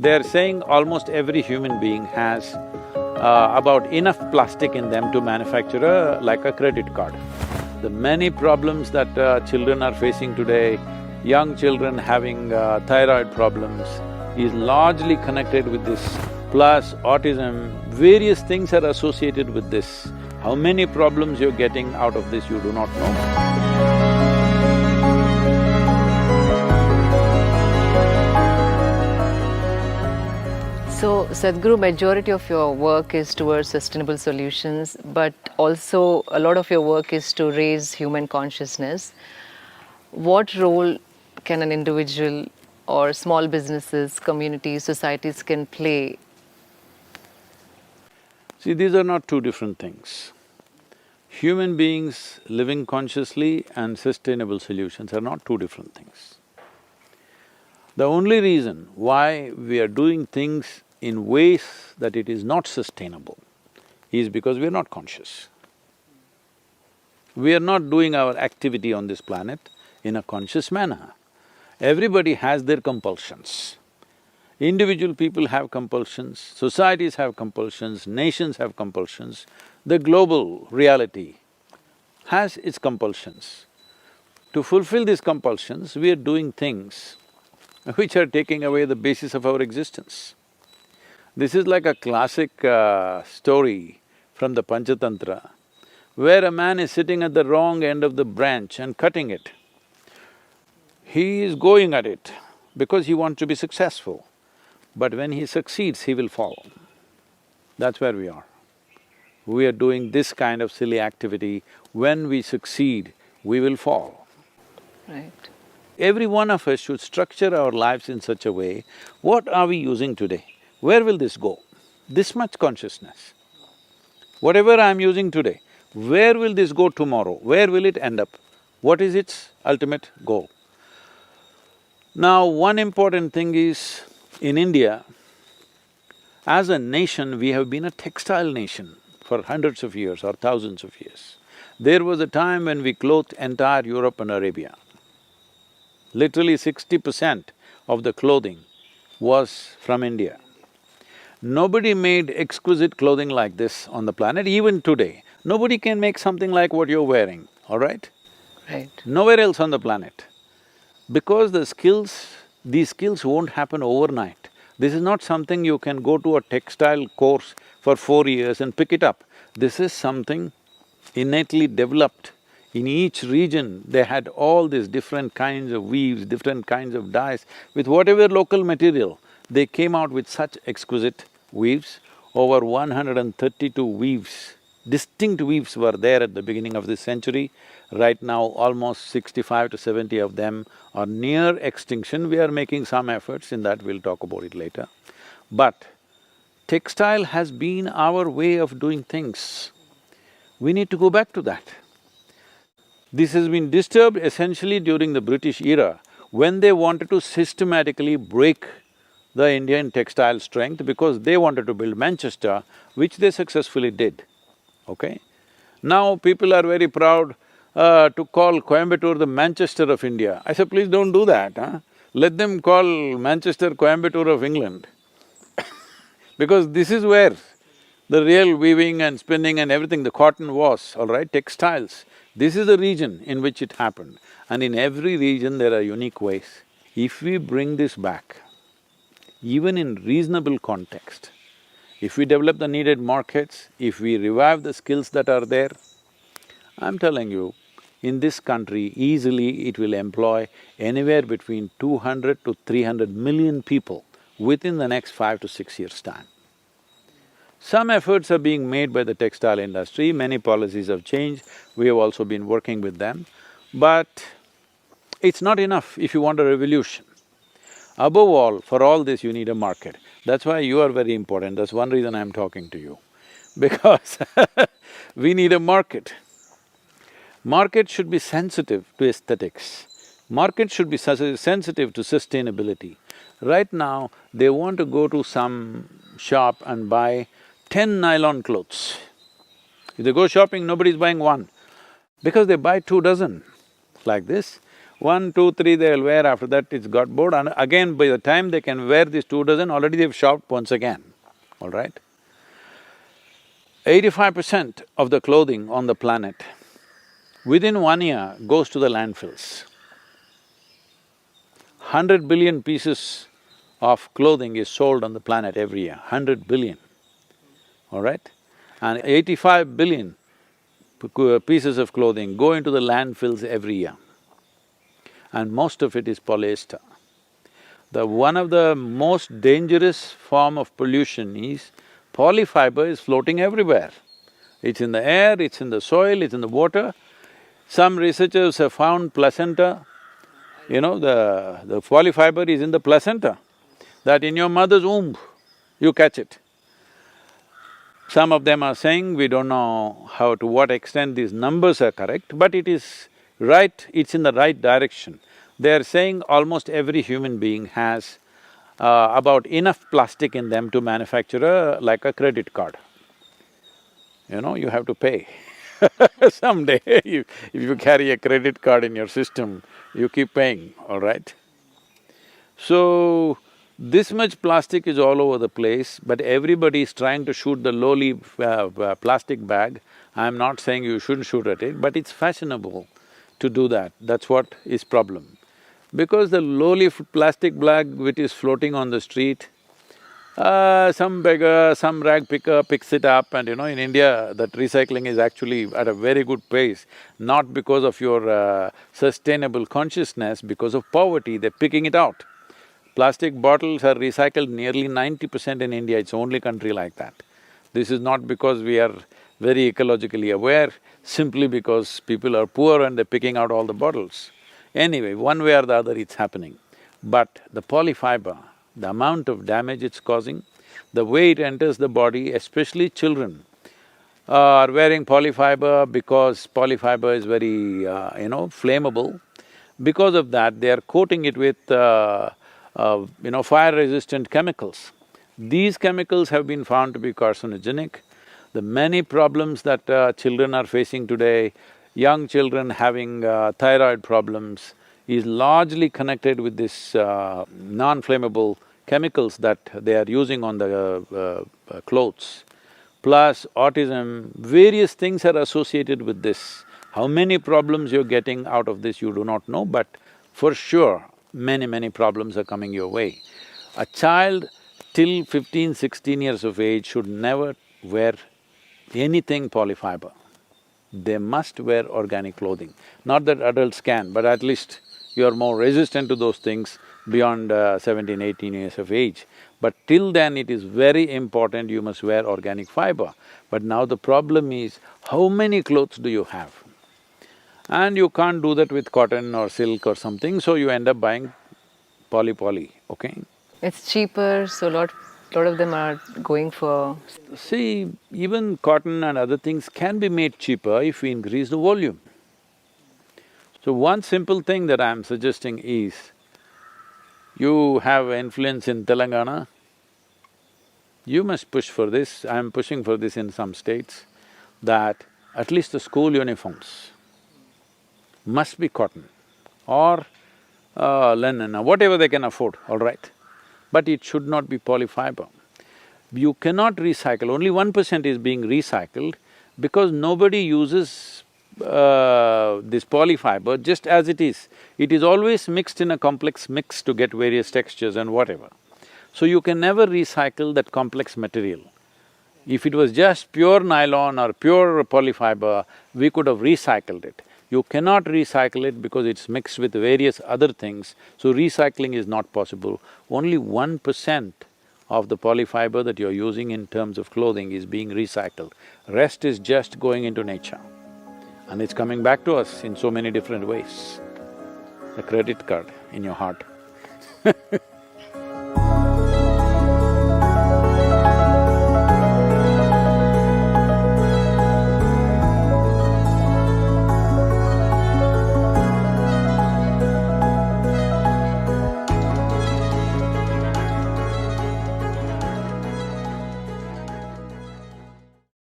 They're saying almost every human being has about enough plastic in them to manufacture like a credit card. The many problems that children are facing today, young children having thyroid problems, is largely connected with this. Plus autism, various things are associated with this. How many problems you're getting out of this, you do not know. So, Sadhguru, majority of your work is towards sustainable solutions, but also a lot of your work is to raise human consciousness. What role can an individual or small businesses, communities, societies can play? See, these are not two different things. Human beings living consciously and sustainable solutions are not two different things. The only reason why we are doing things in ways that it is not sustainable is because we are not conscious. We are not doing our activity on this planet in a conscious manner. Everybody has their compulsions. Individual people have compulsions, societies have compulsions, nations have compulsions. The global reality has its compulsions. To fulfill these compulsions, we are doing things which are taking away the basis of our existence. This is like a classic story from the Panchatantra, where a man is sitting at the wrong end of the branch and cutting it. He is going at it because he wants to be successful, but when he succeeds, he will fall. That's where we are. We are doing this kind of silly activity. When we succeed, we will fall. Right. Every one of us should structure our lives in such a way, what are we using today? Where will this go? This much consciousness. Whatever I'm using today, where will this go tomorrow? Where will it end up? What is its ultimate goal? Now, one important thing is, in India, as a nation, we have been a textile nation for hundreds of years or thousands of years. There was a time when we clothed entire Europe and Arabia. Literally 60% of the clothing was from India. Nobody made exquisite clothing like this on the planet, even today. Nobody can make something like what you're wearing, all right? Right. Nowhere else on the planet. Because these skills won't happen overnight. This is not something you can go to a textile course for 4 years and pick it up. This is something innately developed. In each region, they had all these different kinds of weaves, different kinds of dyes. With whatever local material, they came out with such exquisite weaves. Over 132 weaves, distinct weaves were there at the beginning of this century. Right now, almost 65 to 70 of them are near extinction. We are making some efforts in that, we'll talk about it later. But textile has been our way of doing things. We need to go back to that. This has been disturbed essentially during the British era, when they wanted to systematically break the Indian textile strength because they wanted to build Manchester, which they successfully did, okay? Now people are very proud to call Coimbatore the Manchester of India. I said, please don't do that, huh? Let them call Manchester Coimbatore of England because this is where the real weaving and spinning and everything, the cotton was, all right, textiles. This is the region in which it happened, and in every region there are unique ways. If we bring this back, even in reasonable context, if we develop the needed markets, if we revive the skills that are there, I'm telling you, in this country, easily it will employ anywhere between 200 to 300 million people within the next 5 to 6 years' time. Some efforts are being made by the textile industry, many policies have changed, we have also been working with them, but it's not enough if you want a revolution. Above all, for all this you need a market. That's why you are very important, that's one reason I'm talking to you, because we need a market. Market should be sensitive to aesthetics. Market should be sensitive to sustainability. Right now, they want to go to some shop and buy 10 nylon clothes. If they go shopping, nobody's buying one, because they buy 2 dozen like this. 1, 2, 3 they'll wear, after that it's got bored, and again by the time they can wear these 2 dozen, already they've shopped once again, all right? 85% of the clothing on the planet within 1 year goes to the landfills. 100 billion pieces of clothing is sold on the planet every year, 100 billion, all right? And 85 billion pieces of clothing go into the landfills every year, and most of it is polyester. One of the most dangerous form of pollution is polyfiber is floating everywhere. It's in the air, it's in the soil, it's in the water. Some researchers have found placenta, the polyfiber is in the placenta, that in your mother's womb, you catch it. Some of them are saying, we don't know to what extent these numbers are correct, but it is right, it's in the right direction. They're saying almost every human being has about enough plastic in them to manufacture like a credit card. You have to pay. Someday, if you carry a credit card in your system, you keep paying, all right? So, this much plastic is all over the place, but everybody is trying to shoot the lowly plastic bag. I'm not saying you shouldn't shoot at it, but it's fashionable to do that, that's what is problem. Because the lowly plastic bag which is floating on the street, some beggar, some rag picker picks it up, and in India, that recycling is actually at a very good pace, not because of your sustainable consciousness, because of poverty, they're picking it out. Plastic bottles are recycled nearly 90% in India, it's the only country like that. This is not because we are very ecologically aware, simply because people are poor and they're picking out all the bottles. Anyway, one way or the other it's happening. But the polyfiber, the amount of damage it's causing, the way it enters the body, especially children are wearing polyfiber because polyfiber is very, flammable. Because of that, they are coating it with, fire-resistant chemicals. These chemicals have been found to be carcinogenic. The many problems that children are facing today, young children having thyroid problems, is largely connected with this non-flammable chemicals that they are using on the clothes. Plus autism, various things are associated with this. How many problems you're getting out of this, you do not know, but for sure, many problems are coming your way. A child till 15, 16 years of age should never wear anything polyfiber. They must wear organic clothing. Not that adults can, but at least you're more resistant to those things beyond 17, 18 years of age. But till then, it is very important you must wear organic fiber. But now the problem is, how many clothes do you have? And you can't do that with cotton or silk or something, so you end up buying poly, okay? It's cheaper, so lot of them are going for… See, even cotton and other things can be made cheaper if we increase the volume. So one simple thing that I'm suggesting is, you have influence in Telangana, you must push for this, I'm pushing for this in some states, that at least the school uniforms must be cotton or linen or whatever they can afford, all right? But it should not be polyfiber. You cannot recycle, only 1% is being recycled because nobody uses this polyfiber just as it is. It is always mixed in a complex mix to get various textures and whatever. So you can never recycle that complex material. If it was just pure nylon or pure polyfiber, we could have recycled it. You cannot recycle it because it's mixed with various other things, so recycling is not possible. Only 1% of the polyfiber that you're using in terms of clothing is being recycled. Rest is just going into nature. And it's coming back to us in so many different ways. A credit card in your heart